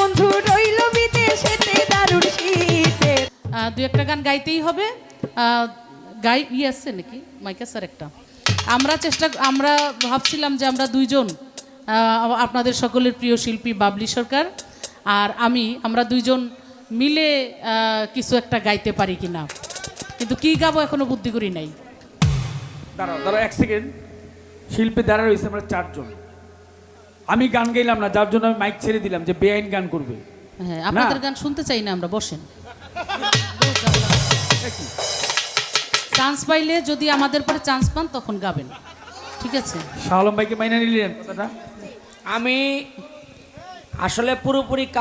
বন্ধু রইল বিদেশেতে দারুণ শীতে। দুই একটা গান গাইতেই হবে। গাই আছে নাকি মাইকা স্যার একটা? আমরা ভাবছিলাম যে আমরা দুইজন, আপনাদের সকলের প্রিয় শিল্পী বাবলি সরকার আর আমরা দুইজন মিলে কিছু একটা গাইতে পারি কিনা, কিন্তু কি গাবো এখনো বুদ্ধি করি নাই। দাঁড়াও এক সেকেন্ড। শিল্পী দাঁড়া রয়েছে আমরা চারজন। আমি গান গাইলাম না, যার জন্য আমি মাইক ছেড়ে দিলাম যে বেআইন গান করবে। হ্যাঁ, আপনাদের গান শুনতে চাই না আমরা, বসেন। চান্স পাইলে যদি আমাদের পরে চান্স পান তখন গাবেন, ঠিক আছে? শাহ আলম ভাইকে মাইনা নিলেন কথাটা? আমি আসলে পুরোপুরি